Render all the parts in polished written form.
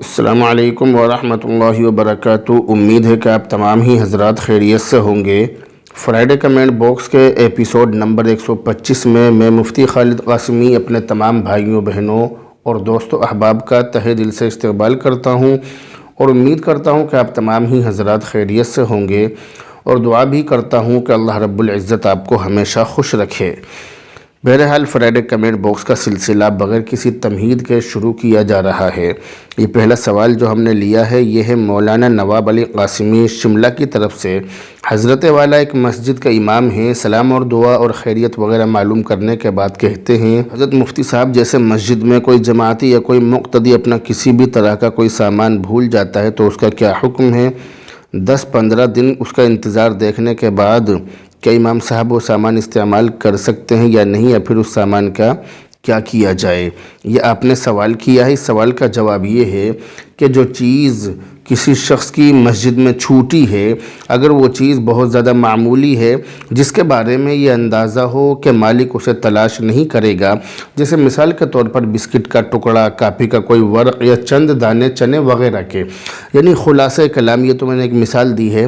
السلام علیکم ورحمۃ اللہ وبرکاتہ۔ امید ہے کہ آپ تمام ہی حضرات خیریت سے ہوں گے۔ فرائیڈے کمنٹ باکس کے ایپیسوڈ نمبر 125 میں مفتی خالد قاسمی اپنے تمام بھائیوں بہنوں اور دوست و احباب کا تہہ دل سے استقبال کرتا ہوں اور امید کرتا ہوں کہ آپ تمام ہی حضرات خیریت سے ہوں گے، اور دعا بھی کرتا ہوں کہ اللہ رب العزت آپ کو ہمیشہ خوش رکھے۔ بہرحال فرائیڈے کمنٹ باکس کا سلسلہ بغیر کسی تمہید کے شروع کیا جا رہا ہے۔ یہ پہلا سوال جو ہم نے لیا ہے یہ ہے مولانا نواب علی قاسمی شملہ کی طرف سے۔ حضرت والا ایک مسجد کا امام ہیں، سلام اور دعا اور خیریت وغیرہ معلوم کرنے کے بعد کہتے ہیں، حضرت مفتی صاحب جیسے مسجد میں کوئی جماعتی یا کوئی مقتدی اپنا کسی بھی طرح کا کوئی سامان بھول جاتا ہے تو اس کا کیا حکم ہے؟ 10-15 دن اس کا انتظار دیکھنے کے بعد کیا امام صاحب وہ سامان استعمال کر سکتے ہیں یا نہیں، یا پھر اس سامان کا کیا کیا جائے؟ یہ آپ نے سوال کیا ہے۔ اس سوال کا جواب یہ ہے کہ جو چیز کسی شخص کی مسجد میں چھوٹی ہے، اگر وہ چیز بہت زیادہ معمولی ہے جس کے بارے میں یہ اندازہ ہو کہ مالک اسے تلاش نہیں کرے گا، جیسے مثال کے طور پر بسکٹ کا ٹکڑا، کاپی کا کوئی ورق یا چند دانے چنے وغیرہ کے، یعنی خلاصہ کلام، یہ تو میں نے ایک مثال دی ہے،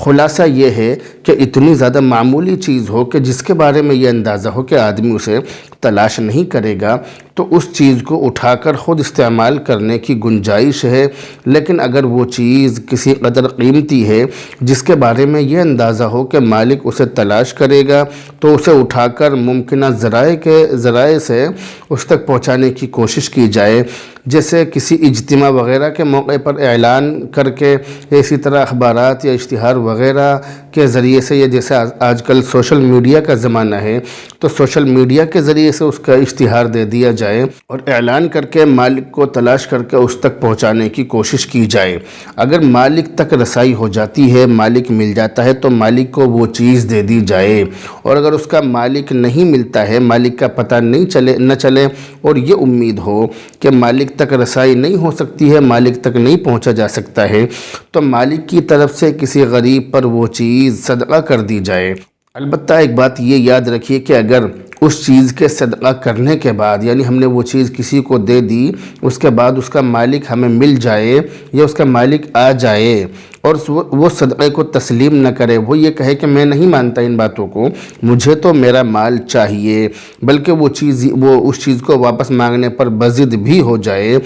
خلاصہ یہ ہے کہ اتنی زیادہ معمولی چیز ہو کہ جس کے بارے میں یہ اندازہ ہو کہ آدمی اسے تلاش نہیں کرے گا، تو اس چیز کو اٹھا کر خود استعمال کرنے کی گنجائش ہے۔ لیکن اگر وہ چیز کسی قدر قیمتی ہے جس کے بارے میں یہ اندازہ ہو کہ مالک اسے تلاش کرے گا، تو اسے اٹھا کر ممکنہ ذرائع سے اس تک پہنچانے کی کوشش کی جائے، جیسے کسی اجتماع وغیرہ کے موقع پر اعلان کر کے، اسی طرح اخبارات یا اشتہار وغیرہ کے ذریعے سے، یا جیسے آج کل سوشل میڈیا کا زمانہ ہے تو سوشل میڈیا کے ذریعے سے اس کا اشتہار دے دیا جائے اور اعلان کر کے مالک کو تلاش کر کے اس تک پہنچانے کی کوشش کی جائے۔ اگر مالک تک رسائی ہو جاتی ہے، مالک مل جاتا ہے تو مالک کو وہ چیز دے دی جائے، اور اگر اس کا مالک نہیں ملتا ہے، مالک کا پتہ نہ چلے اور یہ امید ہو کہ مالک تک رسائی نہیں ہو سکتی ہے، مالک تک نہیں پہنچا جا سکتا ہے، تو مالک کی طرف سے کسی غریب پر وہ چیز صدقہ کر دی جائے۔ البتہ ایک بات یہ یاد رکھیے کہ اگر اس چیز کے صدقہ کرنے کے بعد، یعنی ہم نے وہ چیز کسی کو دے دی، اس کے بعد اس کا مالک ہمیں مل جائے یا اس کا مالک آ جائے اور وہ صدقے کو تسلیم نہ کرے، وہ یہ کہے کہ میں نہیں مانتا ان باتوں کو، مجھے تو میرا مال چاہیے، بلکہ وہ اس چیز کو واپس مانگنے پر بضد بھی ہو جائے،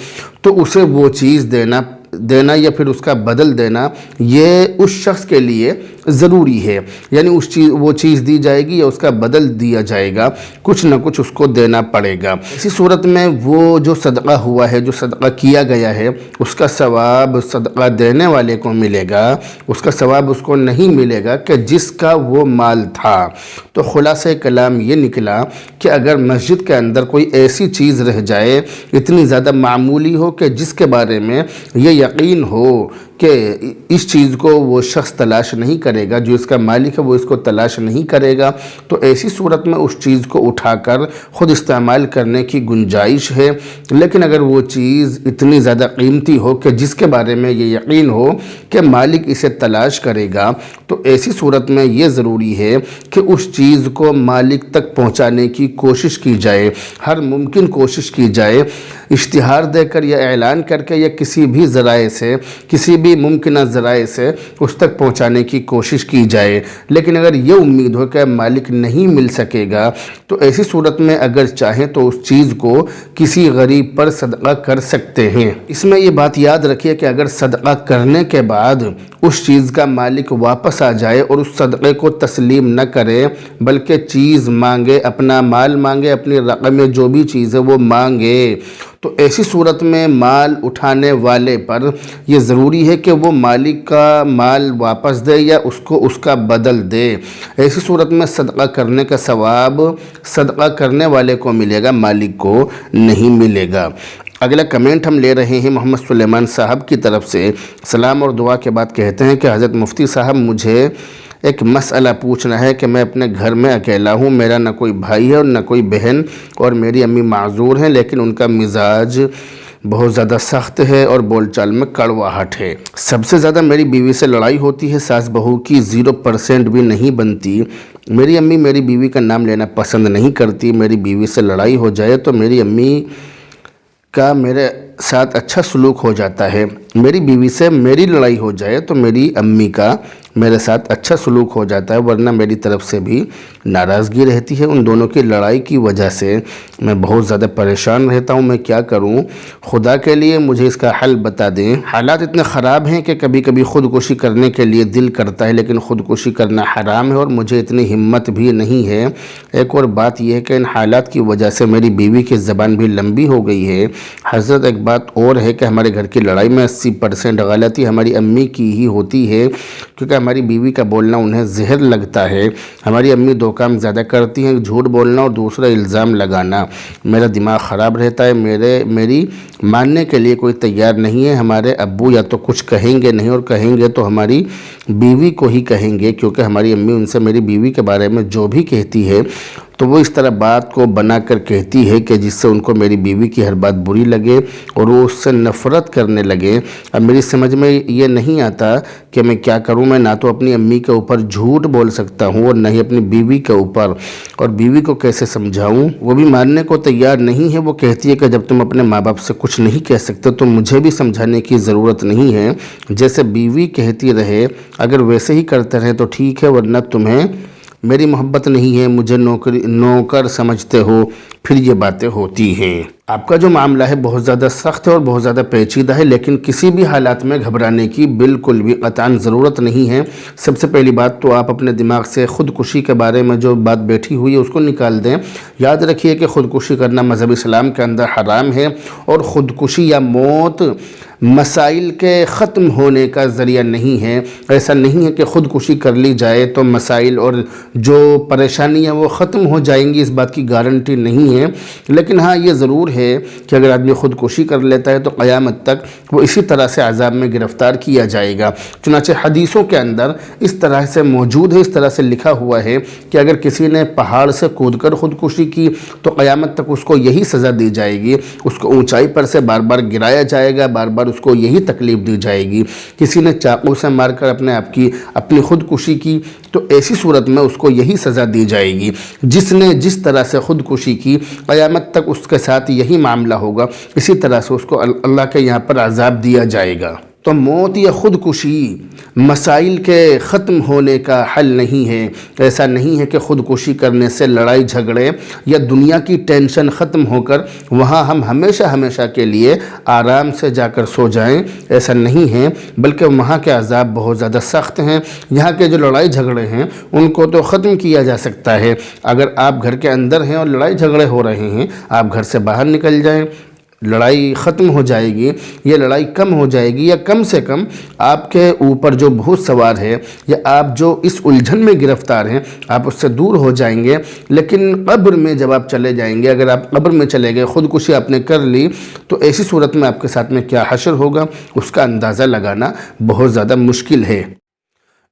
تو اسے وہ چیز دینا یا پھر اس کا بدل دینا یہ اس شخص کے لیے ضروری ہے، یعنی وہ چیز دی جائے گی یا اس کا بدل دیا جائے گا، کچھ نہ کچھ اس کو دینا پڑے گا۔ اسی صورت میں وہ جو صدقہ ہوا ہے، جو صدقہ کیا گیا ہے، اس کا ثواب صدقہ دینے والے کو ملے گا، اس کا ثواب اس کو نہیں ملے گا کہ جس کا وہ مال تھا۔ تو خلاصہ کلام یہ نکلا کہ اگر مسجد کے اندر کوئی ایسی چیز رہ جائے، اتنی زیادہ معمولی ہو کہ جس کے بارے میں یہ یقین ہو کہ اس چیز کو وہ شخص تلاش نہیں کرے گا، جو اس کا مالک ہے وہ اس کو تلاش نہیں کرے گا، تو ایسی صورت میں اس چیز کو اٹھا کر خود استعمال کرنے کی گنجائش ہے۔ لیکن اگر وہ چیز اتنی زیادہ قیمتی ہو کہ جس کے بارے میں یہ یقین ہو کہ مالک اسے تلاش کرے گا، تو ایسی صورت میں یہ ضروری ہے کہ اس چیز کو مالک تک پہنچانے کی کوشش کی جائے، ہر ممکن کوشش کی جائے، اشتہار دے کر یا اعلان کر کے یا کسی بھی ذرائع سے، کسی بھی ممکنہ ذرائع سے اس تک پہنچانے کی کوشش کی جائے۔ لیکن اگر یہ امید ہو کہ مالک نہیں مل سکے گا، تو ایسی صورت میں اگر چاہیں تو اس چیز کو کسی غریب پر صدقہ کر سکتے ہیں۔ اس میں یہ بات یاد رکھیے کہ اگر صدقہ کرنے کے بعد اس چیز کا مالک واپس آ جائے اور اس صدقے کو تسلیم نہ کرے، بلکہ چیز مانگے، اپنا مال مانگے، اپنی رقم جو بھی چیز ہے وہ مانگے، تو ایسی صورت میں مال اٹھانے والے پر یہ ضروری ہے کہ وہ مالک کا مال واپس دے یا اس کو اس کا بدل دے۔ ایسی صورت میں صدقہ کرنے کا ثواب صدقہ کرنے والے کو ملے گا، مالک کو نہیں ملے گا۔ اگلا کمنٹ ہم لے رہے ہیں محمد سلیمان صاحب کی طرف سے۔ سلام اور دعا کے بعد کہتے ہیں کہ حضرت مفتی صاحب مجھے ایک مسئلہ پوچھنا ہے کہ میں اپنے گھر میں اکیلا ہوں، میرا نہ کوئی بھائی ہے اور نہ کوئی بہن، اور میری امی معذور ہیں، لیکن ان کا مزاج بہت زیادہ سخت ہے اور بول چال میں کڑواہٹ ہے۔ سب سے زیادہ میری بیوی سے لڑائی ہوتی ہے، ساس بہو کی 0% بھی نہیں بنتی۔ میری امی میری بیوی کا نام لینا پسند نہیں کرتی، میری بیوی سے لڑائی ہو جائے تو میری امی کا میرے ساتھ اچھا سلوک ہو جاتا ہے، میری بیوی سے میری لڑائی ہو جائے تو میری امی کا میرے ساتھ اچھا سلوک ہو جاتا ہے، ورنہ میری طرف سے بھی ناراضگی رہتی ہے۔ ان دونوں کی لڑائی کی وجہ سے میں بہت زیادہ پریشان رہتا ہوں، میں کیا کروں؟ خدا کے لیے مجھے اس کا حل بتا دیں۔ حالات اتنے خراب ہیں کہ کبھی کبھی خودکشی کرنے کے لیے دل کرتا ہے، لیکن خودکشی کرنا حرام ہے اور مجھے اتنی ہمت بھی نہیں ہے۔ ایک اور بات یہ ہے کہ ان حالات کی وجہ سے میری بیوی کی زبان بھی لمبی ہو گئی ہے۔ حضرت ایک بات اور ہے کہ ہمارے گھر کی لڑائی میں 80% غلطی ہماری امی کی ہی ہوتی ہے، کیونکہ ہماری بیوی کا بولنا انہیں زہر لگتا ہے۔ ہماری امی دو کام زیادہ کرتی ہیں، جھوٹ بولنا اور دوسرا الزام لگانا۔ میرا دماغ خراب رہتا ہے، میری ماننے کے لیے کوئی تیار نہیں ہے۔ ہمارے ابو یا تو کچھ کہیں گے نہیں، اور کہیں گے تو ہماری بیوی کو ہی کہیں گے، کیونکہ ہماری امی ان سے میری بیوی کے بارے میں جو بھی کہتی ہے تو وہ اس طرح بات کو بنا کر کہتی ہے کہ جس سے ان کو میری بیوی کی ہر بات بری لگے اور وہ اس سے نفرت کرنے لگے۔ اب میری سمجھ میں یہ نہیں آتا کہ میں کیا کروں۔ میں نہ تو اپنی امی کے اوپر جھوٹ بول سکتا ہوں اور نہ ہی اپنی بیوی کے اوپر، اور بیوی کو کیسے سمجھاؤں؟ وہ بھی ماننے کو تیار نہیں ہے۔ وہ کہتی ہے کہ جب تم اپنے ماں باپ سے کچھ نہیں کہہ سکتے تو مجھے بھی سمجھانے کی ضرورت نہیں ہے۔ جیسے بیوی کہتی رہے اگر ویسے ہی کرتے رہے تو ٹھیک ہے، ورنہ تمہیں میری محبت نہیں ہے، مجھے نوکر سمجھتے ہو، پھر یہ باتیں ہوتی ہیں۔ آپ کا جو معاملہ ہے بہت زیادہ سخت ہے اور بہت زیادہ پیچیدہ ہے، لیکن کسی بھی حالات میں گھبرانے کی بالکل بھی قطعاً ضرورت نہیں ہے۔ سب سے پہلی بات تو آپ اپنے دماغ سے خودکشی کے بارے میں جو بات بیٹھی ہوئی ہے اس کو نکال دیں۔ یاد رکھیے کہ خودکشی کرنا مذہب اسلام کے اندر حرام ہے، اور خودکشی یا موت مسائل کے ختم ہونے کا ذریعہ نہیں ہے۔ ایسا نہیں ہے کہ خودکشی کر لی جائے تو مسائل اور جو پریشانیاں وہ ختم ہو جائیں گی، اس بات کی گارنٹی نہیں ہے۔ لیکن ہاں یہ ضرور ہے کہ اگر آدمی خودکشی کر لیتا ہے تو قیامت تک وہ اسی طرح سے عذاب میں گرفتار کیا جائے گا۔ چنانچہ حدیثوں کے اندر اس طرح سے موجود ہے، اس طرح سے لکھا ہوا ہے کہ اگر کسی نے پہاڑ سے کود کر خودکشی کی تو قیامت تک اس کو یہی سزا دی جائے گی، اس کو اونچائی پر سے بار بار گرایا جائے گا، بار بار اس کو یہی تکلیف دی جائے گی۔ کسی نے چاقو سے مار کر اپنی خودکشی کی تو ایسی صورت میں اس کو یہی سزا دی جائے گی۔ جس نے جس طرح سے خودکشی کی قیامت تک اس کے ساتھ یہی معاملہ ہوگا، اسی طرح سے اس کو اللہ کے یہاں پر عذاب دیا جائے گا۔ تو موت یا خودکشی مسائل کے ختم ہونے کا حل نہیں ہے۔ ایسا نہیں ہے کہ خودکشی کرنے سے لڑائی جھگڑے یا دنیا کی ٹینشن ختم ہو کر وہاں ہم ہمیشہ کے لیے آرام سے جا کر سو جائیں، ایسا نہیں ہے، بلکہ وہاں کے عذاب بہت زیادہ سخت ہیں۔ یہاں کے جو لڑائی جھگڑے ہیں ان کو تو ختم کیا جا سکتا ہے۔ اگر آپ گھر کے اندر ہیں اور لڑائی جھگڑے ہو رہے ہیں، آپ گھر سے باہر نکل جائیں، لڑائی ختم ہو جائے گی، یہ لڑائی کم ہو جائے گی، یا کم سے کم آپ کے اوپر جو بھوت سوار ہے یا آپ جو اس الجھن میں گرفتار ہیں آپ اس سے دور ہو جائیں گے۔ لیکن قبر میں جب آپ چلے جائیں گے، اگر آپ قبر میں چلے گئے، خودکشی آپ نے کر لی، تو ایسی صورت میں آپ کے ساتھ میں کیا حشر ہوگا اس کا اندازہ لگانا بہت زیادہ مشکل ہے۔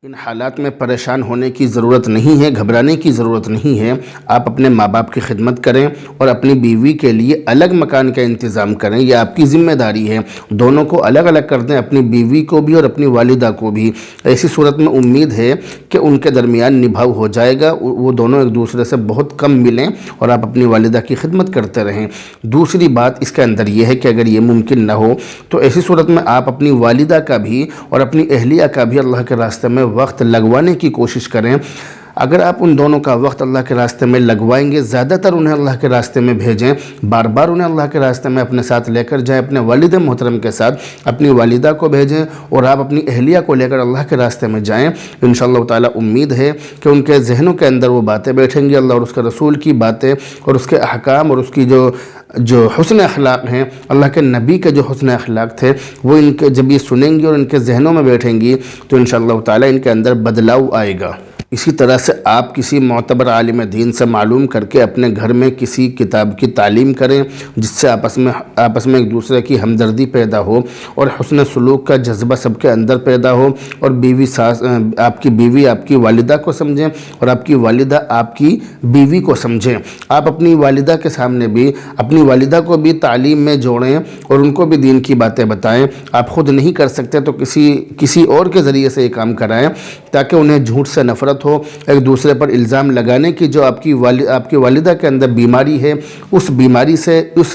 ان حالات میں پریشان ہونے کی ضرورت نہیں ہے، گھبرانے کی ضرورت نہیں ہے۔ آپ اپنے ماں باپ کی خدمت کریں اور اپنی بیوی کے لیے الگ مکان کا انتظام کریں، یہ آپ کی ذمہ داری ہے۔ دونوں کو الگ الگ کر دیں، اپنی بیوی کو بھی اور اپنی والدہ کو بھی۔ ایسی صورت میں امید ہے کہ ان کے درمیان نبھاؤ ہو جائے گا، وہ دونوں ایک دوسرے سے بہت کم ملیں اور آپ اپنی والدہ کی خدمت کرتے رہیں۔ دوسری بات اس کے اندر یہ ہے کہ اگر یہ ممکن نہ ہو تو ایسی صورت میں آپ اپنی والدہ کا بھی اور اپنی اہلیہ کا بھی اللہ کے راستے میں وقت لگوانے کی کوشش کریں۔ اگر آپ ان دونوں کا وقت اللہ کے راستے میں لگوائیں گے، زیادہ تر انہیں اللہ کے راستے میں بھیجیں، بار بار انہیں اللہ کے راستے میں اپنے ساتھ لے کر جائیں، اپنے والد محترم کے ساتھ اپنی والدہ کو بھیجیں اور آپ اپنی اہلیہ کو لے کر اللہ کے راستے میں جائیں، انشاءاللہ تعالی امید ہے کہ ان کے ذہنوں کے اندر وہ باتیں بیٹھیں گی، اللہ اور اس کے رسول کی باتیں اور اس کے احکام اور اس کی جو حسن اخلاق ہیں، اللہ کے نبی کے جو حسن اخلاق تھے، وہ ان کے جب یہ سنیں گی اور ان کے ذہنوں میں بیٹھیں گی تو انشاءاللہ تعالی ان کے اندر بدلاؤ آئے گا۔ اسی طرح سے آپ کسی معتبر عالم دین سے معلوم کر کے اپنے گھر میں کسی کتاب کی تعلیم کریں، جس سے آپس میں ایک دوسرے کی ہمدردی پیدا ہو اور حسن سلوک کا جذبہ سب کے اندر پیدا ہو، اور آپ کی بیوی آپ کی والدہ کو سمجھیں اور آپ کی والدہ آپ کی بیوی کو سمجھیں۔ آپ اپنی والدہ کے سامنے بھی اپنی والدہ کو بھی تعلیم میں جوڑیں اور ان کو بھی دین کی باتیں بتائیں۔ آپ خود نہیں کر سکتے تو کسی اور کے ذریعے سے یہ کام کرائیں، تاکہ انہیں جھوٹ سے نفرت ہو، ایک دوسرے پر الزام لگانے کی جو آپ کی والدہ کے اندر بیماری ہے، اس بیماری سے، اس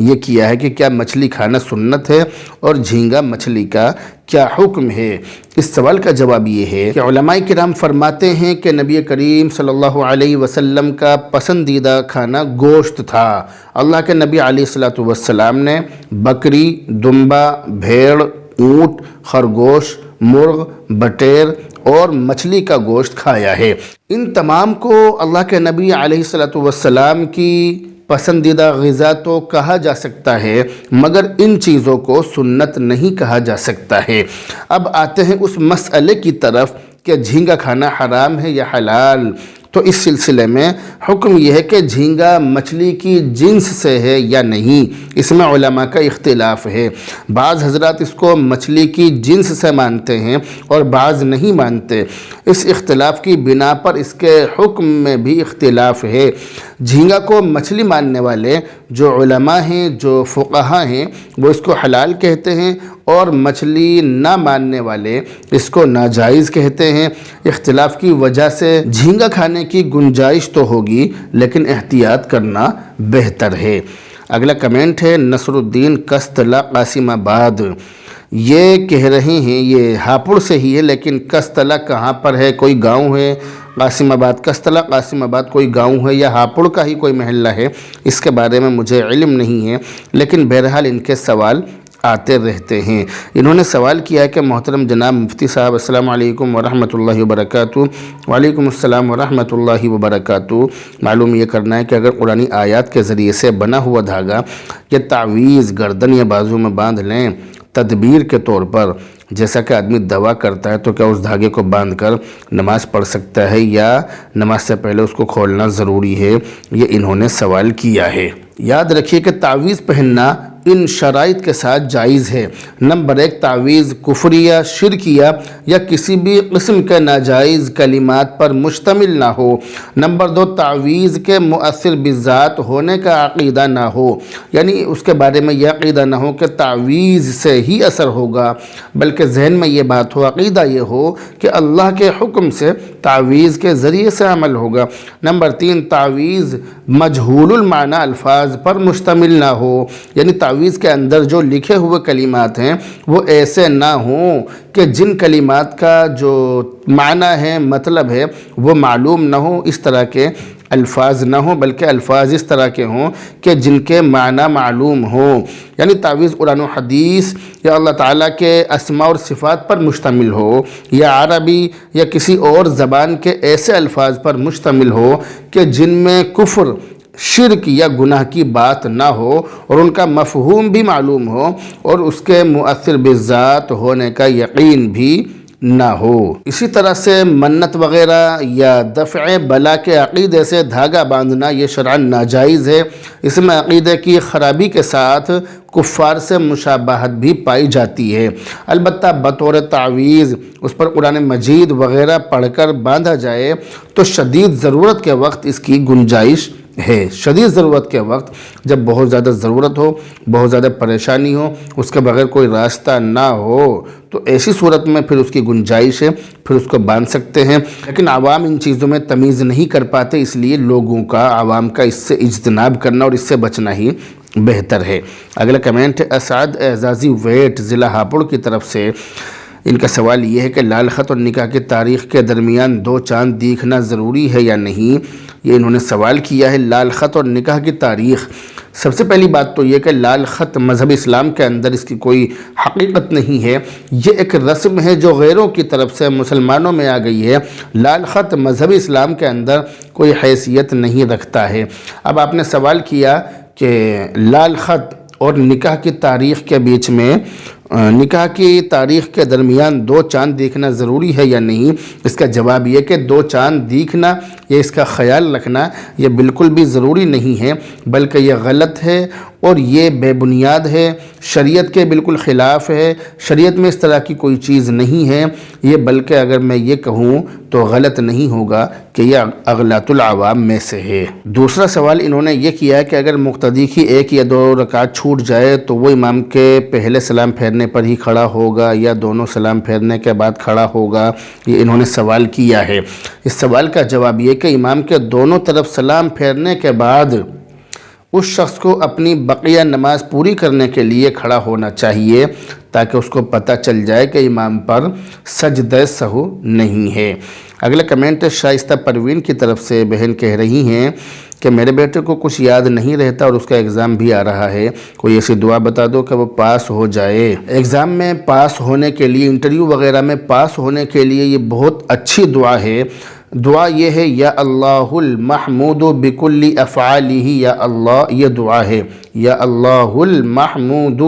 یہ کیا ہے کہ کیا مچھلی کھانا سنت ہے اور جھینگا مچھلی کا کیا حکم ہے۔ اس سوال کا جواب یہ ہے کہ علماء کرام فرماتے ہیں کہ نبی کریم صلی اللہ علیہ وسلم کا پسندیدہ کھانا گوشت تھا۔ اللہ کے نبی علیہ السلام نے بکری، دمبا، بھیڑ، اونٹ، خرگوش، مرغ، بٹیر اور مچھلی کا گوشت کھایا ہے۔ ان تمام کو اللہ کے نبی علیہ السلام کی پسندیدہ غذا تو کہا جا سکتا ہے، مگر ان چیزوں کو سنت نہیں کہا جا سکتا ہے۔ اب آتے ہیں اس مسئلے کی طرف کہ جھینگا کھانا حرام ہے یا حلال۔ تو اس سلسلے میں حکم یہ ہے کہ جھینگا مچھلی کی جنس سے ہے یا نہیں، اس میں علماء کا اختلاف ہے۔ بعض حضرات اس کو مچھلی کی جنس سے مانتے ہیں اور بعض نہیں مانتے۔ اس اختلاف کی بنا پر اس کے حکم میں بھی اختلاف ہے۔ جھینگا کو مچھلی ماننے والے جو علماء ہیں، جو فقہا ہیں، وہ اس کو حلال کہتے ہیں، اور مچھلی نہ ماننے والے اس کو ناجائز کہتے ہیں۔ اختلاف کی وجہ سے جھینگا کھانے کی گنجائش تو ہوگی، لیکن احتیاط کرنا بہتر ہے۔ اگلا کمنٹ ہے نصر الدین کستلا قاسم آباد۔ یہ کہہ رہے ہیں، یہ ہاپوڑ سے ہی ہے، لیکن کستلا کہاں پر ہے؟ کوئی گاؤں ہے؟ قاسم آباد، کستلا قاسم آباد کوئی گاؤں ہے یا ہاپوڑ کا ہی کوئی محلہ ہے؟ اس کے بارے میں مجھے علم نہیں ہے، لیکن بہرحال ان کے سوال آتے رہتے ہیں۔ انہوں نے سوال کیا ہے کہ محترم جناب مفتی صاحب السلام علیکم ورحمۃ اللہ وبرکاتہ۔ وعلیکم السلام ورحمۃ اللہ وبرکاتہ۔ معلوم یہ کرنا ہے کہ اگر قرآنی آیات کے ذریعے سے بنا ہوا دھاگا یا تعویذ گردن یا بازو میں باندھ لیں تدبیر کے طور پر، جیسا کہ آدمی دوا کرتا ہے، تو کیا اس دھاگے کو باندھ کر نماز پڑھ سکتا ہے یا نماز سے پہلے اس کو کھولنا ضروری ہے؟ یہ انہوں نے سوال کیا ہے۔ یاد رکھیے کہ تعویذ پہننا ان شرائط کے ساتھ جائز ہے۔ نمبر 1، تعویذ کفریہ، شرکیہ یا کسی بھی قسم کے ناجائز کلمات پر مشتمل نہ ہو۔ نمبر 2، تعویذ کے مؤثر بذات ہونے کا عقیدہ نہ ہو، یعنی اس کے بارے میں یہ عقیدہ نہ ہو کہ تعویذ سے ہی اثر ہوگا، بلکہ ذہن میں یہ بات ہو، عقیدہ یہ ہو کہ اللہ کے حکم سے تعویذ کے ذریعے سے عمل ہوگا۔ نمبر 3، تعویذ مجہول المعنی الفاظ پر مشتمل نہ ہو، یعنی تعویذ کے اندر جو لکھے ہوئے کلمات ہیں وہ ایسے نہ ہوں کہ جن کلمات کا جو معنی ہے، مطلب ہے، وہ معلوم نہ ہو۔ اس طرح کے الفاظ نہ ہوں، بلکہ الفاظ اس طرح کے ہوں کہ جن کے معنی معلوم ہوں، یعنی تعویذ قرآن و حدیث یا اللہ تعالیٰ کے اسماء اور صفات پر مشتمل ہو، یا عربی یا کسی اور زبان کے ایسے الفاظ پر مشتمل ہو کہ جن میں کفر، شرک یا گناہ کی بات نہ ہو اور ان کا مفہوم بھی معلوم ہو اور اس کے مؤثر بذات ہونے کا یقین بھی نہ ہو۔ اسی طرح سے منت وغیرہ یا دفع بلا کے عقیدے سے دھاگا باندھنا یہ شرعاً ناجائز ہے۔ اس میں عقیدے کی خرابی کے ساتھ کفار سے مشابہت بھی پائی جاتی ہے۔ البتہ بطور تعویذ اس پر قرآن مجید وغیرہ پڑھ کر باندھا جائے تو شدید ضرورت کے وقت اس کی گنجائش ہے۔ شدید ضرورت کے وقت، جب بہت زیادہ ضرورت ہو، بہت زیادہ پریشانی ہو، اس کے بغیر کوئی راستہ نہ ہو، تو ایسی صورت میں پھر اس کی گنجائش ہے، پھر اس کو باندھ سکتے ہیں۔ لیکن عوام ان چیزوں میں تمیز نہیں کر پاتے، اس لیے لوگوں کا، عوام کا اس سے اجتناب کرنا اور اس سے بچنا ہی بہتر ہے۔ اگلا کمنٹ ہے اسعد اعزازی ویٹ، ضلع ہاپوڑ کی طرف سے۔ ان کا سوال یہ ہے کہ لال خط اور نکاح کی تاریخ کے درمیان 2 چاند دیکھنا ضروری ہے یا نہیں؟ یہ انہوں نے سوال کیا ہے۔ لال خط اور نکاح کی تاریخ، سب سے پہلی بات تو یہ کہ لال خط مذہب اسلام کے اندر اس کی کوئی حقیقت نہیں ہے، یہ ایک رسم ہے جو غیروں کی طرف سے مسلمانوں میں آ گئی ہے۔ لال خط مذہب اسلام کے اندر کوئی حیثیت نہیں رکھتا ہے۔ اب آپ نے سوال کیا کہ لال خط اور نکاح کی تاریخ کے بیچ میں، نکاح کی تاریخ کے درمیان 2 چاند دیکھنا ضروری ہے یا نہیں؟ اس کا جواب یہ کہ 2 چاند دیکھنا یا اس کا خیال رکھنا یہ بالکل بھی ضروری نہیں ہے، بلکہ یہ غلط ہے اور یہ بے بنیاد ہے، شریعت کے بالکل خلاف ہے۔ شریعت میں اس طرح کی کوئی چیز نہیں ہے یہ، بلکہ اگر میں یہ کہوں تو غلط نہیں ہوگا کہ یہ اغلاط العوام میں سے ہے۔ دوسرا سوال انہوں نے یہ کیا ہے کہ اگر مقتدی کی 1 یا 2 رکعت چھوٹ جائے تو وہ امام کے پہلے سلام پھیرنے پر ہی کھڑا ہوگا یا دونوں سلام پھیرنے کے بعد کھڑا ہوگا؟ یہ انہوں نے سوال کیا ہے۔ اس سوال کا جواب یہ کہ امام کے دونوں طرف سلام پھیرنے کے بعد اس شخص کو اپنی بقیہ نماز پوری کرنے کے لیے کھڑا ہونا چاہیے تاکہ اس کو پتہ چل جائے کہ امام پر سجدہ سہو نہیں ہے۔ اگلا کمنٹ شائستہ پروین کی طرف سے، بہن کہہ رہی ہیں کہ میرے بیٹے کو کچھ یاد نہیں رہتا اور اس کا ایگزام بھی آ رہا ہے، کوئی ایسی دعا بتا دو کہ وہ پاس ہو جائے۔ ایگزام میں پاس ہونے کے لیے، انٹرویو وغیرہ میں پاس ہونے کے لیے یہ بہت اچھی دعا ہے۔ دعا یہ ہے یا اللہ المحمود بکل افعالہ، یا اللہ، یہ دعا ہے یا اللہ المحمود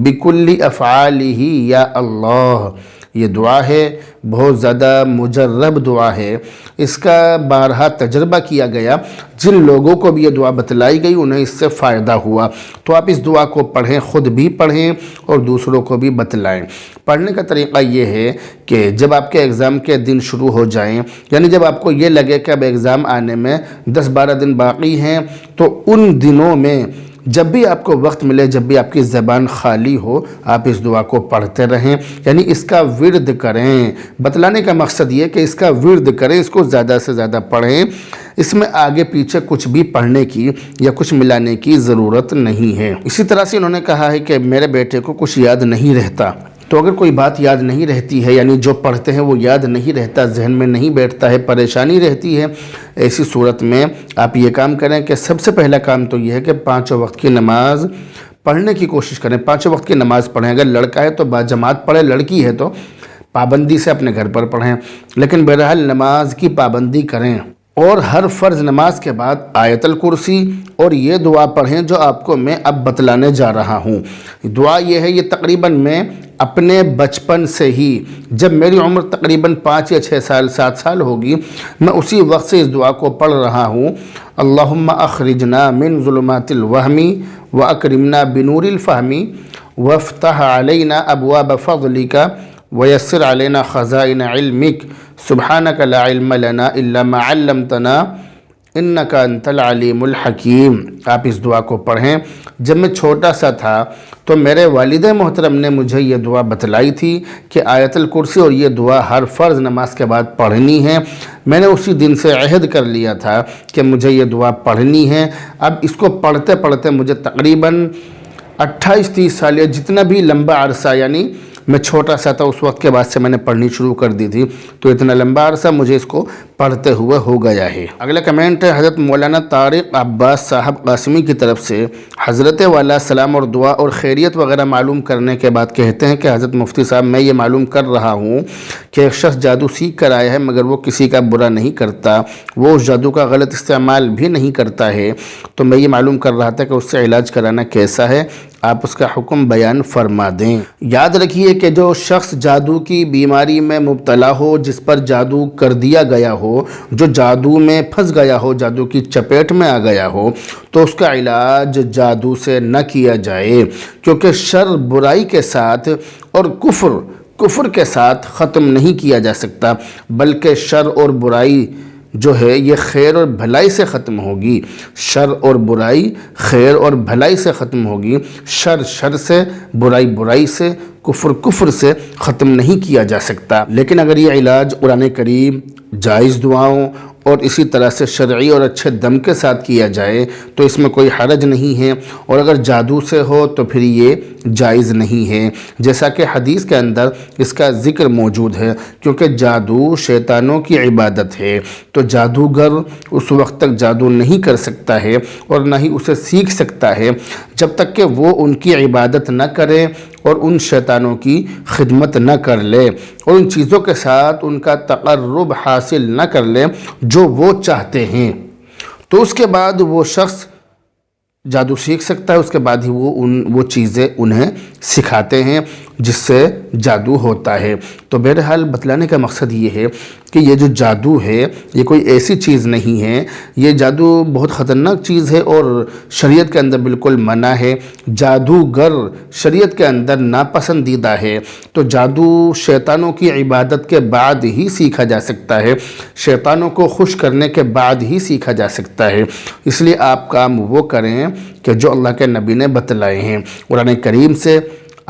بکل افعالہ یا اللہ، یہ دعا ہے، بہت زیادہ مجرب دعا ہے، اس کا بارہا تجربہ کیا گیا، جن لوگوں کو بھی یہ دعا بتلائی گئی انہیں اس سے فائدہ ہوا۔ تو آپ اس دعا کو پڑھیں، خود بھی پڑھیں اور دوسروں کو بھی بتلائیں۔ پڑھنے کا طریقہ یہ ہے کہ جب آپ کے ایگزام کے دن شروع ہو جائیں، یعنی جب آپ کو یہ لگے کہ اب ایگزام آنے میں 10-12 دن باقی ہیں، تو ان دنوں میں جب بھی آپ کو وقت ملے، جب بھی آپ کی زبان خالی ہو، آپ اس دعا کو پڑھتے رہیں، یعنی اس کا ورد کریں۔ بتلانے کا مقصد یہ کہ اس کا ورد کریں، اس کو زیادہ سے زیادہ پڑھیں، اس میں آگے پیچھے کچھ بھی پڑھنے کی یا کچھ ملانے کی ضرورت نہیں ہے۔ اسی طرح سے انہوں نے کہا ہے کہ میرے بیٹے کو کچھ یاد نہیں رہتا، تو اگر کوئی بات یاد نہیں رہتی ہے، یعنی جو پڑھتے ہیں وہ یاد نہیں رہتا، ذہن میں نہیں بیٹھتا ہے، پریشانی رہتی ہے، ایسی صورت میں آپ یہ کام کریں کہ سب سے پہلا کام تو یہ ہے کہ 5 وقت کی نماز پڑھنے کی کوشش کریں، 5 وقت کی نماز پڑھیں۔ اگر لڑکا ہے تو باجماعت پڑھے، لڑکی ہے تو پابندی سے اپنے گھر پر پڑھیں، لیکن بہرحال نماز کی پابندی کریں، اور ہر فرض نماز کے بعد آیت الکرسی اور یہ دعا پڑھیں جو آپ کو میں اب بتلانے جا رہا ہوں۔ دعا یہ ہے، یہ تقریباً میں اپنے بچپن سے ہی، جب میری عمر تقریباً 5 یا 6 سال 7 سال ہوگی، میں اسی وقت سے اس دعا کو پڑھ رہا ہوں۔ اللہم اخرجنا من ظلمات الوہم واکرمنا بنور الفہم وافتح علینا ابواب فضلک ویسر علینا خزائن علمک سبحانک لا علم لنا الا ما علمتنا انک انت العلیم الحکیم۔ آپ اس دعا کو پڑھیں۔ جب میں چھوٹا سا تھا تو میرے والد محترم نے مجھے یہ دعا بتلائی تھی کہ آیت الکرسی اور یہ دعا ہر فرض نماز کے بعد پڑھنی ہے۔ میں نے اسی دن سے عہد کر لیا تھا کہ مجھے یہ دعا پڑھنی ہے۔ اب اس کو پڑھتے پڑھتے مجھے تقریباً 28-30 سال یا جتنا بھی لمبا عرصہ، یعنی میں چھوٹا سا تھا اس وقت کے بعد سے میں نے پڑھنی شروع کر دی تھی، تو اتنا لمبا عرصہ مجھے اس کو پڑھتے ہوئے ہو گیا ہے۔ اگلا کمنٹ ہے حضرت مولانا طارق عباس صاحب قاسمی کی طرف سے۔ حضرت والا سلام اور دعا اور خیریت وغیرہ معلوم کرنے کے بعد کہتے ہیں کہ حضرت مفتی صاحب، میں یہ معلوم کر رہا ہوں کہ ایک شخص جادو سیکھ کر آیا ہے مگر وہ کسی کا برا نہیں کرتا، وہ اس جادو کا غلط استعمال بھی نہیں کرتا ہے، تو میں یہ معلوم کر رہا تھا کہ اس سے علاج کرانا کیسا ہے، آپ اس کا حکم بیان فرما دیں۔ یاد رکھیے کہ جو شخص جادو کی بیماری میں مبتلا ہو، جس پر جادو کر دیا گیا ہو، جو جادو میں پھنس گیا ہو، جادو کی چپیٹ میں آ گیا ہو، تو اس کا علاج جادو سے نہ کیا جائے، کیونکہ شر برائی کے ساتھ اور کفر کے ساتھ ختم نہیں کیا جا سکتا، بلکہ شر اور برائی جو ہے یہ خیر اور بھلائی سے ختم ہوگی۔ شر اور برائی خیر اور بھلائی سے ختم ہوگی، شر سے، برائی سے، کفر سے ختم نہیں کیا جا سکتا۔ لیکن اگر یہ علاج قرآن کریم، جائز دعاؤں اور اسی طرح سے شرعی اور اچھے دم کے ساتھ کیا جائے تو اس میں کوئی حرج نہیں ہے، اور اگر جادو سے ہو تو پھر یہ جائز نہیں ہے، جیسا کہ حدیث کے اندر اس کا ذکر موجود ہے، کیونکہ جادو شیطانوں کی عبادت ہے، تو جادوگر اس وقت تک جادو نہیں کر سکتا ہے اور نہ ہی اسے سیکھ سکتا ہے جب تک کہ وہ ان کی عبادت نہ کرے اور ان شیطانوں کی خدمت نہ کر لے اور ان چیزوں کے ساتھ ان کا تقرب حاصل نہ کر لے جو وہ چاہتے ہیں، تو اس کے بعد وہ شخص جادو سیکھ سکتا ہے، اس کے بعد ہی وہ چیزیں انہیں سکھاتے ہیں جس سے جادو ہوتا ہے۔ تو بہرحال بتلانے کا مقصد یہ ہے کہ یہ جو جادو ہے یہ کوئی ایسی چیز نہیں ہے، یہ جادو بہت خطرناک چیز ہے اور شریعت کے اندر بالکل منع ہے، جادوگر شریعت کے اندر ناپسندیدہ ہے، تو جادو شیطانوں کی عبادت کے بعد ہی سیکھا جا سکتا ہے، شیطانوں کو خوش کرنے کے بعد ہی سیکھا جا سکتا ہے، اس لیے آپ کام وہ کریں کہ جو اللہ کے نبی نے بتلائے ہیں۔ قرآن کریم سے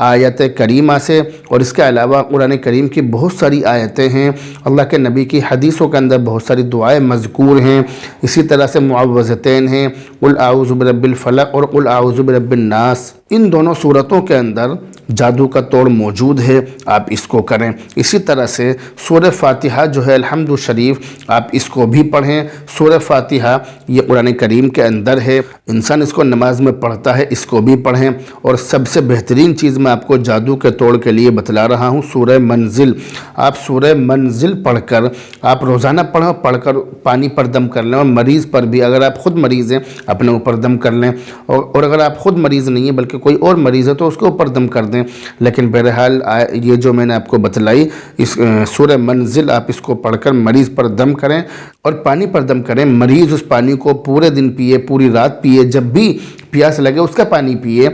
آیت کریمہ سے، اور اس کے علاوہ قرآن کریم کی بہت ساری آیتیں ہیں، اللہ کے نبی کی حدیثوں کے اندر بہت ساری دعائیں مذکور ہیں، اسی طرح سے معوذتین ہیں، قل اعوذ برب الفلق اور قل اعوذ برب الناس، ان دونوں صورتوں کے اندر جادو کا توڑ موجود ہے، آپ اس کو کریں۔ اسی طرح سے سورہ فاتحہ جو ہے الحمد شریف، آپ اس کو بھی پڑھیں۔ سورہ فاتحہ یہ قرآن کریم کے اندر ہے، انسان اس کو نماز میں پڑھتا ہے، اس کو بھی پڑھیں۔ اور سب سے بہترین چیز میں آپ کو جادو کے توڑ کے لیے بتلا رہا ہوں، سورہ منزل۔ آپ سورہ منزل پڑھ کر آپ روزانہ پڑھ کر پانی پر دم کر لیں، اور مریض پر بھی، اگر آپ خود مریض ہیں اپنے اوپر دم کر لیں، اور اگر آپ خود مریض نہیں ہیں بلکہ کوئی اور مریض ہے تو اس کے اوپر دم کر دیں۔ لیکن بہرحال یہ جو میں نے آپ کو بتلائی اس سورہ منزل، آپ اس کو پڑھ کر مریض پر دم کریں اور پانی پر دم کریں۔ مریض اس پانی کو پورے دن پیے، پوری رات پیے، جب بھی پیاس لگے اس کا پانی پیے،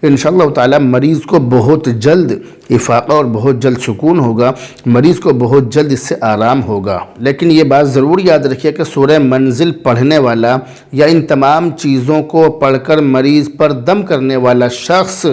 انشاءاللہ تعالی مریض کو بہت جلد افاقہ اور بہت جلد سکون ہوگا، مریض کو بہت جلد اس سے آرام ہوگا۔ لیکن یہ بات ضرور یاد رکھیے کہ سورہ منزل پڑھنے والا یا ان تمام چیزوں کو پڑھ کر مریض پر دم کرنے والا شخص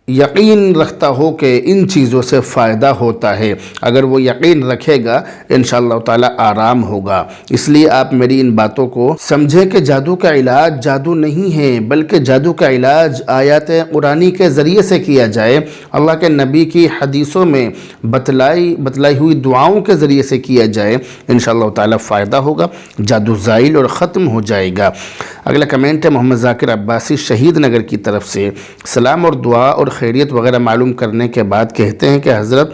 یقین رکھتا ہو کہ ان چیزوں سے فائدہ ہوتا ہے۔ اگر وہ یقین رکھے گا انشاءاللہ تعالی آرام ہوگا۔ اس لیے آپ میری ان باتوں کو سمجھیں کہ جادو کا علاج جادو نہیں ہے، بلکہ جادو کا علاج آیات قرآنی کے ذریعے سے کیا جائے، اللہ کے نبی کی حدیثوں میں بتلائی ہوئی دعاؤں کے ذریعے سے کیا جائے، انشاءاللہ تعالی فائدہ ہوگا، جادو زائل اور ختم ہو جائے گا۔ اگلا کمنٹ ہے محمد ذاکر عباسی شہید نگر کی طرف سے، سلام اور دعا اور خیریت وغیرہ معلوم کرنے کے بعد کہتے ہیں کہ حضرت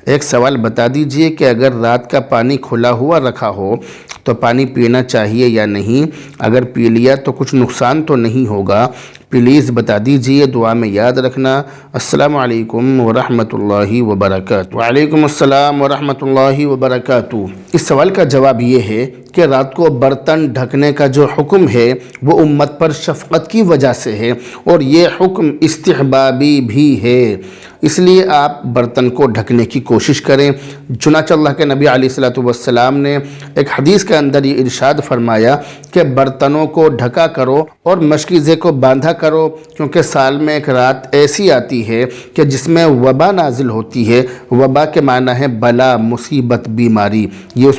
ایک سوال بتا دیجئے کہ اگر رات کا پانی کھلا ہوا رکھا ہو تو پانی پینا چاہیے یا نہیں؟ اگر پی لیا تو کچھ نقصان تو نہیں ہوگا؟ پلیز بتا دیجئے، دعا میں یاد رکھنا۔ السلام علیکم ورحمۃ اللہ وبرکاتہ۔ وعلیکم السلام ورحمۃ اللہ وبرکاتہ۔ اس سوال کا جواب یہ ہے کہ رات کو برتن ڈھکنے کا جو حکم ہے وہ امت پر شفقت کی وجہ سے ہے، اور یہ حکم استحبابی بھی ہے، اس لیے آپ برتن کو ڈھکنے کی کوشش کریں۔ چنانچہ اللہ کے نبی علیہ السلام نے ایک حدیث کے اندر یہ ارشاد فرمایا کہ برتنوں کو ڈھکا کرو اور مشکیزے کو باندھا کرو، کیونکہ سال میں ایک رات ایسی آتی ہے کہ جس میں وبا نازل ہوتی ہے۔ وبا کے معنی ہے بلا، مصیبت، بیماری، یہ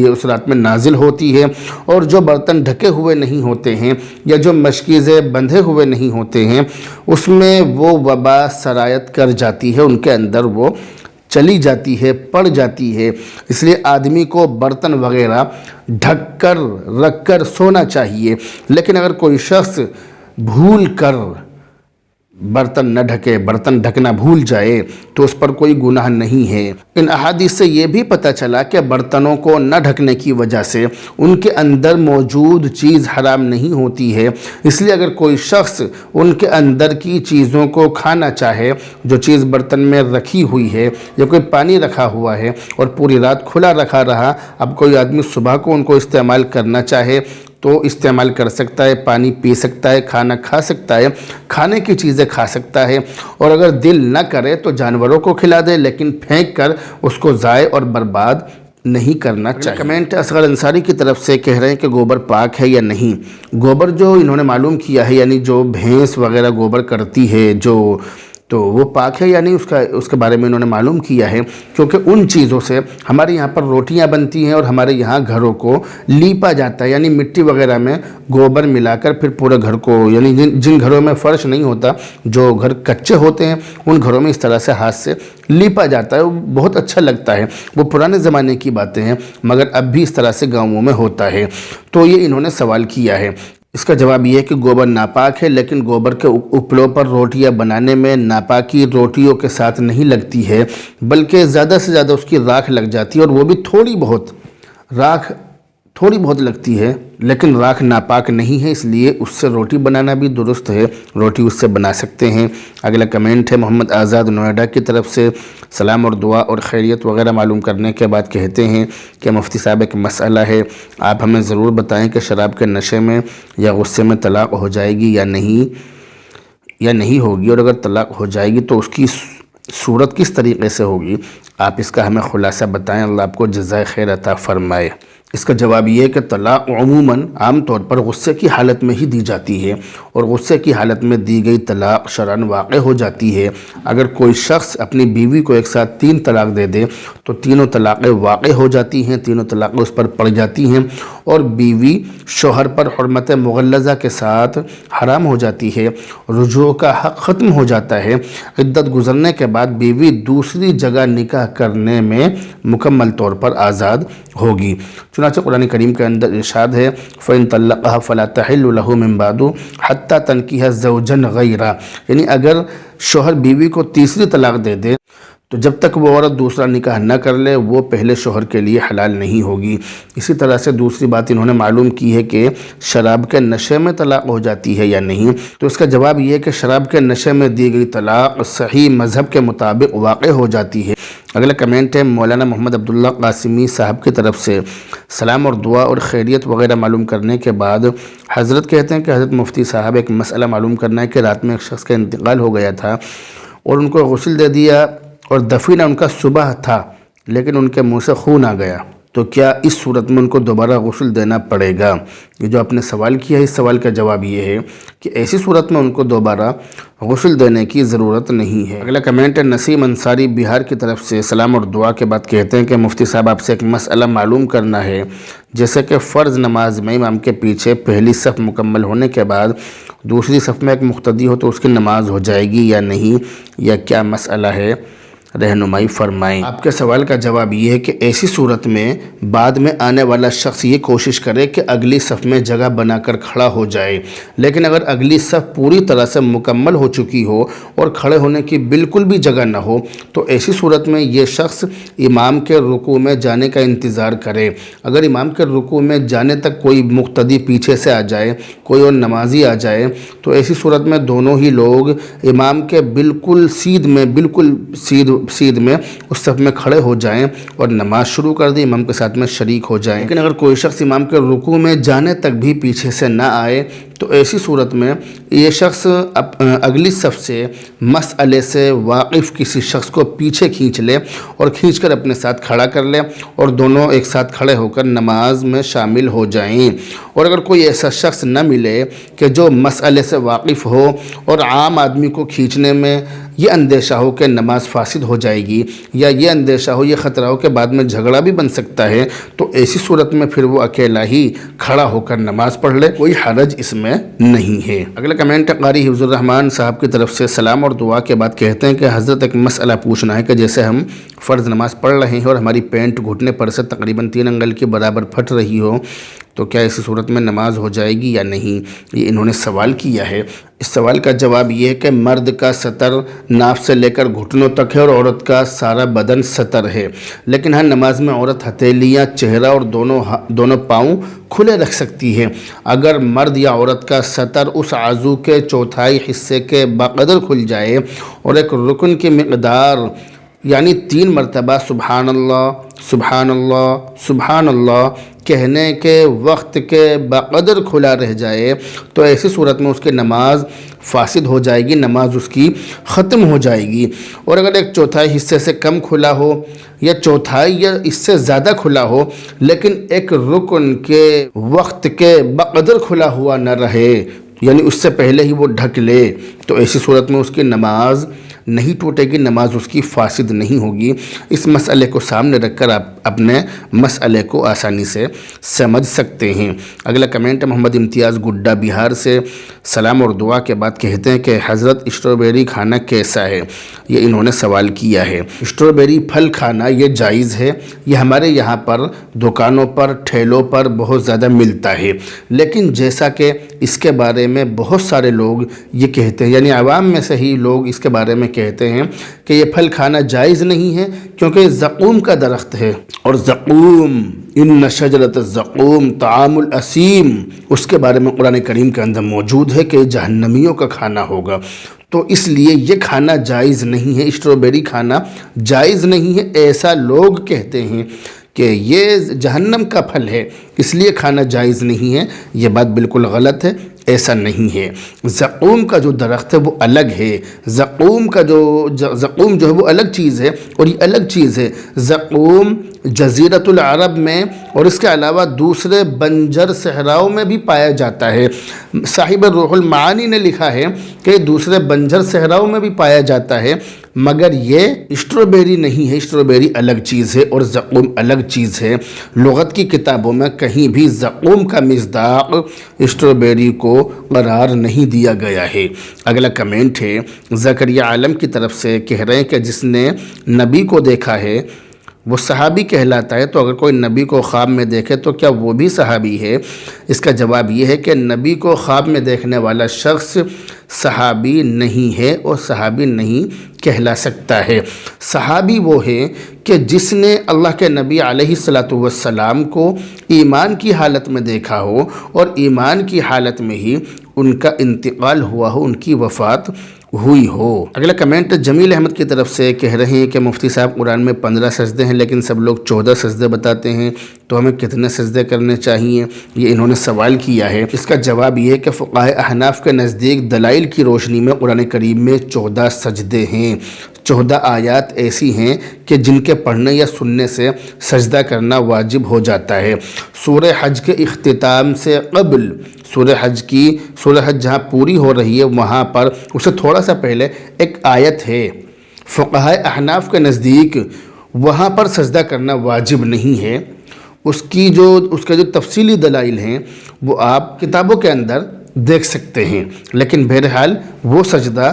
اس رات میں نازل ہوتی ہے، اور جو برتن ڈھکے ہوئے نہیں ہوتے ہیں یا جو مشکیزے بندھے ہوئے نہیں ہوتے ہیں اس میں وہ وبا سرایت کر جاتی ہے، ان کے اندر وہ چلی جاتی ہے، پڑ جاتی ہے۔ اس لیے آدمی کو برتن وغیرہ ڈھک کر رکھ کر سونا چاہیے۔ لیکن اگر کوئی شخص بھول کر برتن نہ ڈھکے، برتن ڈھکنا بھول جائے تو اس پر کوئی گناہ نہیں ہے۔ ان احادیث سے یہ بھی پتہ چلا کہ برتنوں کو نہ ڈھکنے کی وجہ سے ان کے اندر موجود چیز حرام نہیں ہوتی ہے۔ اس لیے اگر کوئی شخص ان کے اندر کی چیزوں کو کھانا چاہے، جو چیز برتن میں رکھی ہوئی ہے یا کوئی پانی رکھا ہوا ہے اور پوری رات کھلا رکھا رہا، اب کوئی آدمی صبح کو ان کو استعمال کرنا چاہے تو استعمال کر سکتا ہے، پانی پی سکتا ہے، کھانا کھا سکتا ہے، کھانے کی چیزیں کھا سکتا ہے، اور اگر دل نہ کرے تو جانوروں کو کھلا دے، لیکن پھینک کر اس کو ضائع اور برباد نہیں کرنا چاہیے۔ کمنٹ اصغر انصاری کی طرف سے کہہ رہے ہیں کہ گوبر پاک ہے یا نہیں؟ گوبر جو انہوں نے معلوم کیا ہے، یعنی جو بھینس وغیرہ گوبر کرتی ہے تو وہ پاک ہے یا نہیں، اس کے بارے میں انہوں نے معلوم کیا ہے، کیونکہ ان چیزوں سے ہمارے یہاں پر روٹیاں بنتی ہیں اور ہمارے یہاں گھروں کو لیپا جاتا ہے، یعنی مٹی وغیرہ میں گوبر ملا کر پھر پورے گھر کو، یعنی جن گھروں میں فرش نہیں ہوتا، جو گھر کچے ہوتے ہیں، ان گھروں میں اس طرح سے ہاتھ سے لیپا جاتا ہے، وہ بہت اچھا لگتا ہے۔ وہ پرانے زمانے کی باتیں ہیں، مگر اب بھی اس طرح سے گاؤں میں ہوتا ہے۔ تو یہ انہوں نے سوال کیا ہے۔ اس کا جواب یہ ہے کہ گوبر ناپاک ہے، لیکن گوبر کے اپلوں پر روٹیاں بنانے میں ناپاکی روٹیوں کے ساتھ نہیں لگتی ہے، بلکہ زیادہ سے زیادہ اس کی راکھ لگ جاتی ہے، اور وہ بھی تھوڑی بہت لگتی ہے، لیکن راکھ ناپاک نہیں ہے، اس لیے اس سے روٹی بنانا بھی درست ہے، روٹی اس سے بنا سکتے ہیں۔ اگلا کمنٹ ہے محمد آزاد نوئیڈا کی طرف سے، سلام اور دعا اور خیریت وغیرہ معلوم کرنے کے بعد کہتے ہیں کہ مفتی صاحب ایک مسئلہ ہے، آپ ہمیں ضرور بتائیں کہ شراب کے نشے میں یا غصے میں طلاق ہو جائے گی یا نہیں ہوگی، اور اگر طلاق ہو جائے گی تو اس کی صورت کس طریقے سے ہوگی؟ آپ اس کا ہمیں خلاصہ بتائیں، اللہ آپ کو جزائے خیر عطا فرمائے۔ اس کا جواب یہ ہے کہ طلاق عموماً عام طور پر غصے کی حالت میں ہی دی جاتی ہے، اور غصے کی حالت میں دی گئی طلاق شرعاً واقع ہو جاتی ہے۔ اگر کوئی شخص اپنی بیوی کو ایک ساتھ 3 طلاق دے دے تو تینوں طلاقیں واقع ہو جاتی ہیں، تینوں طلاقیں اس پر پڑ جاتی ہیں، اور بیوی شوہر پر حرمت مغلظہ کے ساتھ حرام ہو جاتی ہے، رجوع کا حق ختم ہو جاتا ہے۔ عدت گزرنے کے بعد بیوی دوسری جگہ نکاح کرنے میں مکمل طور پر آزاد ہوگی۔ چنانچہ قرآن کریم کے اندر ارشاد ہے فَإِن طَلَّقَهَا فَلَا تَحِلُّ لَهُ مِن بَعْدُ حَتَّى تَنكِحَ زَوْجًا غَيْرَهُ، یعنی اگر شوہر بیوی کو تیسری طلاق دے دے تو جب تک وہ عورت دوسرا نکاح نہ کر لے وہ پہلے شوہر کے لیے حلال نہیں ہوگی۔ اسی طرح سے دوسری بات انہوں نے معلوم کی ہے کہ شراب کے نشے میں طلاق ہو جاتی ہے یا نہیں، تو اس کا جواب یہ ہے کہ شراب کے نشے میں دی گئی طلاق صحیح مذہب کے مطابق واقع ہو جاتی ہے۔ اگلا کمنٹ ہے مولانا محمد عبداللہ قاسمی صاحب کی طرف سے، سلام اور دعا اور خیریت وغیرہ معلوم کرنے کے بعد حضرت کہتے ہیں کہ حضرت مفتی صاحب ایک مسئلہ معلوم کرنا ہے کہ رات میں ایک شخص کا انتقال ہو گیا تھا اور ان کو غسل دے دیا اور دفن ان کا صبح تھا، لیکن ان کے منہ سے خون آ گیا، تو کیا اس صورت میں ان کو دوبارہ غسل دینا پڑے گا؟ یہ جو آپ نے سوال کیا ہے، اس سوال کا جواب یہ ہے کہ ایسی صورت میں ان کو دوبارہ غسل دینے کی ضرورت نہیں ہے۔ اگلا کمنٹ ہے نسیم انصاری بہار کی طرف سے، سلام اور دعا کے بعد کہتے ہیں کہ مفتی صاحب آپ سے ایک مسئلہ معلوم کرنا ہے، جیسے کہ فرض نماز میں امام کے پیچھے پہلی صف مکمل ہونے کے بعد دوسری صف میں ایک مقتدی ہو تو اس کی نماز ہو جائے گی یا نہیں، یا کیا مسئلہ ہے، رہنمائی فرمائیں۔ آپ کے سوال کا جواب یہ ہے کہ ایسی صورت میں بعد میں آنے والا شخص یہ کوشش کرے کہ اگلی صف میں جگہ بنا کر کھڑا ہو جائے، لیکن اگر اگلی صف پوری طرح سے مکمل ہو چکی ہو اور کھڑے ہونے کی بالکل بھی جگہ نہ ہو تو ایسی صورت میں یہ شخص امام کے رکوع میں جانے کا انتظار کرے۔ اگر امام کے رکوع میں جانے تک کوئی مقتدی پیچھے سے آ جائے، کوئی اور نمازی آ جائے، تو ایسی صورت میں دونوں ہی لوگ امام کے بالکل سیدھ میں اس صف میں کھڑے ہو جائیں اور نماز شروع کر دیں، امام کے ساتھ میں شریک ہو جائیں۔ لیکن اگر کوئی شخص امام کے رکوع میں جانے تک بھی پیچھے سے نہ آئے تو ایسی صورت میں یہ شخص اگلی صف سے مسئلے سے واقف کسی شخص کو پیچھے کھینچ لے اور کھینچ کر اپنے ساتھ کھڑا کر لے اور دونوں ایک ساتھ کھڑے ہو کر نماز میں شامل ہو جائیں۔ اور اگر کوئی ایسا شخص نہ ملے کہ جو مسئلے سے واقف ہو اور عام آدمی کو کھینچنے میں یہ اندیشہ ہو کہ نماز فاسد ہو جائے گی، یا یہ اندیشہ ہو، یہ خطرہ ہو کہ بعد میں جھگڑا بھی بن سکتا ہے، تو ایسی صورت میں پھر وہ اکیلا ہی کھڑا ہو کر نماز پڑھ لے، کوئی حرج اس میں نہیں ہے۔ اگلا کمنٹ قاری حفظ الرحمان صاحب کی طرف سے، سلام اور دعا کے بعد کہتے ہیں کہ حضرت ایک مسئلہ پوچھنا ہے کہ جیسے ہم فرض نماز پڑھ رہے ہیں اور ہماری پینٹ گھٹنے پر سے تقریباً 3 انگل کے برابر پھٹ رہی ہو تو کیا ایسی صورت میں نماز ہو جائے گی یا نہیں، یہ انہوں نے سوال کیا ہے۔ اس سوال کا جواب یہ ہے کہ مرد کا سطر ناف سے لے کر گھٹنوں تک ہے اور عورت کا سارا بدن سطر ہے، لیکن ہر نماز میں عورت ہتھیلیاں، چہرہ اور دونوں پاؤں کھلے رکھ سکتی ہے۔ اگر مرد یا عورت کا سطر اس عضو کے چوتھائی حصے کے بقدر کھل جائے اور ایک رکن کی مقدار یعنی 3 مرتبہ سبحان اللہ سبحان اللہ سبحان اللہ کہنے کے وقت کے بقدر کھلا رہ جائے تو ایسی صورت میں اس کی نماز فاسد ہو جائے گی، نماز اس کی ختم ہو جائے گی۔ اور اگر ایک چوتھائی حصے سے کم کھلا ہو یا چوتھائی یا اس سے زیادہ کھلا ہو لیکن ایک رکن کے وقت کے بقدر کھلا ہوا نہ رہے، یعنی اس سے پہلے ہی وہ ڈھک لے، تو ایسی صورت میں اس کی نماز نہیں ٹوٹے گی، نماز اس کی فاسد نہیں ہوگی۔ اس مسئلے کو سامنے رکھ کر آپ اپنے مسئلے کو آسانی سے سمجھ سکتے ہیں۔ اگلا کمنٹ محمد امتیاز گڈا بہار سے، سلام اور دعا کے بعد کہتے ہیں کہ حضرت اسٹرابیری کھانا کیسا ہے، یہ انہوں نے سوال کیا ہے۔ اسٹرابیری پھل کھانا یہ جائز ہے، یہ ہمارے یہاں پر دکانوں پر ٹھیلوں پر بہت زیادہ ملتا ہے، لیکن جیسا کہ اس کے بارے میں بہت سارے لوگ یہ کہتے ہیں، یعنی عوام میں سے ہی لوگ اس کے بارے میں کہتے ہیں کہ یہ پھل کھانا جائز نہیں ہے کیونکہ زقوم کا درخت ہے، اور زقوم ان شجرۃ الزقوم طعام الاسیم، اس کے بارے میں قرآن کریم کے اندر موجود ہے کہ جہنمیوں کا کھانا ہوگا، تو اس لیے یہ کھانا جائز نہیں ہے، اسٹرابیری کھانا جائز نہیں ہے۔ ایسا لوگ کہتے ہیں کہ یہ جہنم کا پھل ہے اس لیے کھانا جائز نہیں ہے، یہ بات بالکل غلط ہے، ایسا نہیں ہے۔ زقوم کا جو درخت ہے وہ الگ ہے، زقوم کا زقوم جو ہے وہ الگ چیز ہے اور یہ الگ چیز ہے۔ زقوم جزیرۃ العرب میں اور اس کے علاوہ دوسرے بنجر صحراؤں میں بھی پایا جاتا ہے۔ صاحب روح المعانی نے لکھا ہے کہ دوسرے بنجر صحراؤں میں بھی پایا جاتا ہے، مگر یہ اسٹرابیری نہیں ہے، اسٹرابیری الگ چیز ہے اور زقوم الگ چیز ہے۔ لغت کی کتابوں میں کہیں بھی زقوم کا مصداق اسٹرابیری کو قرار نہیں دیا گیا ہے۔ اگلا کمنٹ ہے زکریا عالم کی طرف سے، کہہ رہے ہیں کہ جس نے نبی کو دیکھا ہے وہ صحابی کہلاتا ہے، تو اگر کوئی نبی کو خواب میں دیکھے تو کیا وہ بھی صحابی ہے؟ اس کا جواب یہ ہے کہ نبی کو خواب میں دیکھنے والا شخص صحابی نہیں ہے اور صحابی نہیں کہلا سکتا ہے۔ صحابی وہ ہے کہ جس نے اللہ کے نبی علیہ السلام کو ایمان کی حالت میں دیکھا ہو اور ایمان کی حالت میں ہی ان کا انتقال ہوا ہو، ان کی وفات ہوئی ہو۔ اگلا کمنٹ جمیل احمد کی طرف سے، کہہ رہے ہیں کہ مفتی صاحب قرآن میں 15 سجدے ہیں لیکن سب لوگ 14 سجدے بتاتے ہیں، تو ہمیں کتنے سجدے کرنے چاہیے؟ یہ انہوں نے سوال کیا ہے۔ اس کا جواب یہ ہے کہ فقہائے احناف کے نزدیک دلائل کی روشنی میں قرآن کریم میں 14 سجدے ہیں۔ 14 آیات ایسی ہیں کہ جن کے پڑھنے یا سننے سے سجدہ کرنا واجب ہو جاتا ہے۔ سورہ حج کے اختتام سے قبل، سورہ حج جہاں پوری ہو رہی ہے وہاں پر اسے تھوڑا سا پہلے ایک آیت ہے، فقہائے احناف کے نزدیک وہاں پر سجدہ کرنا واجب نہیں ہے۔ اس کے جو تفصیلی دلائل ہیں وہ آپ کتابوں کے اندر دیکھ سکتے ہیں، لیکن بہرحال وہ سجدہ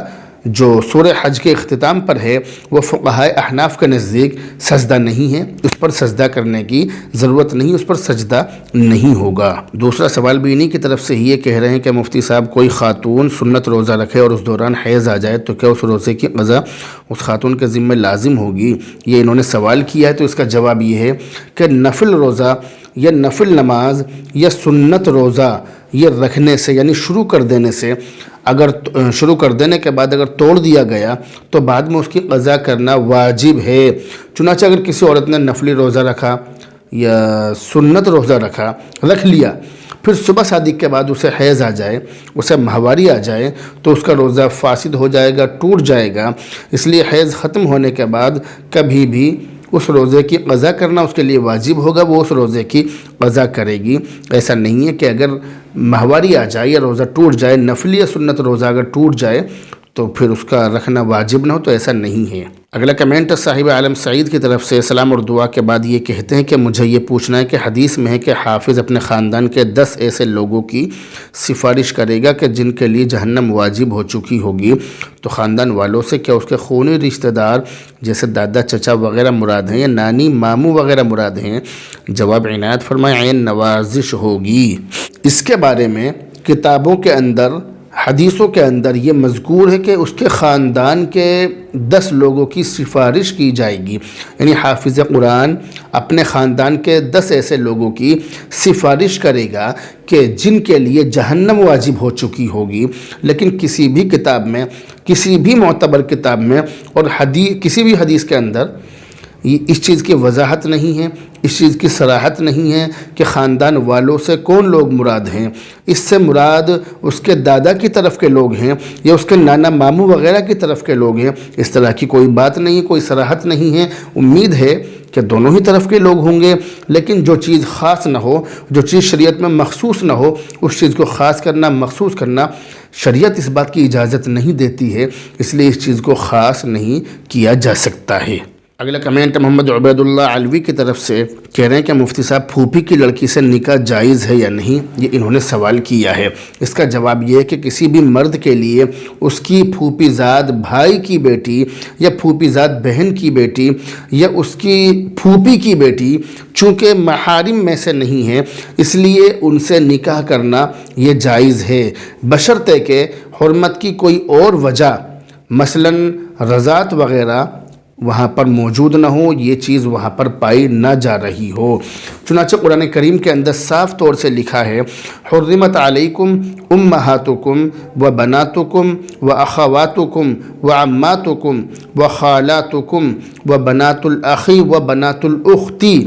جو سورہ حج کے اختتام پر ہے وہ فقہائے احناف کے نزدیک سجدہ نہیں ہے، اس پر سجدہ کرنے کی ضرورت نہیں، اس پر سجدہ نہیں ہوگا۔ دوسرا سوال بھی انہی کی طرف سے یہ کہہ رہے ہیں کہ مفتی صاحب کوئی خاتون سنت روزہ رکھے اور اس دوران حیض آ جائے تو کیا اس روزے کی قضا اس خاتون کے ذمہ لازم ہوگی؟ یہ انہوں نے سوال کیا ہے، تو اس کا جواب یہ ہے کہ نفل روزہ یا نفل نماز یا سنت روزہ یہ رکھنے سے، یعنی شروع کر دینے کے بعد اگر توڑ دیا گیا تو بعد میں اس کی قضا کرنا واجب ہے۔ چنانچہ اگر کسی عورت نے نفلی روزہ رکھا یا سنت روزہ رکھ لیا، پھر صبح صادق کے بعد اسے حیض آ جائے، اسے ماہواری آ جائے، تو اس کا روزہ فاسد ہو جائے گا، ٹوٹ جائے گا۔ اس لیے حیض ختم ہونے کے بعد کبھی بھی اس روزے کی قضا کرنا اس کے لیے واجب ہوگا، وہ اس روزے کی قضا کرے گی۔ ایسا نہیں ہے کہ اگر ماہواری آ جائے یا روزہ ٹوٹ جائے، نفلی یا سنت روزہ اگر ٹوٹ جائے تو پھر اس کا رکھنا واجب نہ ہو، تو ایسا نہیں ہے۔ اگلا کمنٹ صاحب عالم سعید کی طرف سے، سلام اور دعا کے بعد یہ کہتے ہیں کہ مجھے یہ پوچھنا ہے کہ حدیث میں ہے کہ حافظ اپنے خاندان کے 10 ایسے لوگوں کی سفارش کرے گا کہ جن کے لیے جہنم واجب ہو چکی ہوگی، تو خاندان والوں سے کیا اس کے خونی رشتہ دار جیسے دادا، چچا وغیرہ مراد ہیں یا نانی، ماموں وغیرہ مراد ہیں؟ جواب عنایت فرمائیں، عین نوازش ہوگی۔ اس کے بارے میں کتابوں کے اندر، حدیثوں کے اندر یہ مذکور ہے کہ اس کے خاندان کے 10 لوگوں کی سفارش کی جائے گی، یعنی حافظ قرآن اپنے خاندان کے 10 ایسے لوگوں کی سفارش کرے گا کہ جن کے لیے جہنم واجب ہو چکی ہوگی۔ لیکن کسی بھی کتاب میں، کسی بھی معتبر کتاب میں اور کسی بھی حدیث کے اندر اس چیز کی وضاحت نہیں ہے، اس چیز کی صراحت نہیں ہے کہ خاندان والوں سے کون لوگ مراد ہیں۔ اس سے مراد اس کے دادا کی طرف کے لوگ ہیں یا اس کے نانا، ماموں وغیرہ کی طرف کے لوگ ہیں، اس طرح کی کوئی بات نہیں، کوئی صراحت نہیں ہے۔ امید ہے کہ دونوں ہی طرف کے لوگ ہوں گے، لیکن جو چیز خاص نہ ہو، جو چیز شریعت میں مخصوص نہ ہو، اس چیز کو خاص کرنا، مخصوص کرنا شریعت اس بات کی اجازت نہیں دیتی ہے، اس لیے اس چیز کو خاص نہیں کیا جا سکتا ہے۔ اگلا کمنٹ محمد عبید اللہ علوی کی طرف سے، کہہ رہے ہیں کہ مفتی صاحب پھوپھی کی لڑکی سے نکاح جائز ہے یا نہیں؟ یہ انہوں نے سوال کیا ہے۔ اس کا جواب یہ ہے کہ کسی بھی مرد کے لیے اس کی پھوپھی زاد بھائی کی بیٹی یا پھوپھی زاد بہن کی بیٹی یا اس کی پھوپھی کی بیٹی چونکہ محارم میں سے نہیں ہے، اس لیے ان سے نکاح کرنا یہ جائز ہے، بشرطے کہ حرمت کی کوئی اور وجہ، مثلاً رضاعت وغیرہ وہاں پر موجود نہ ہو، یہ چیز وہاں پر پائی نہ جا رہی ہو۔ چنانچہ قرآن کریم کے اندر صاف طور سے لکھا ہے، حرمت علیکم امہاتکم و بناتکم و اخواتکم و عماتکم و خالاتکم و بنات الاخی و بنات الاختی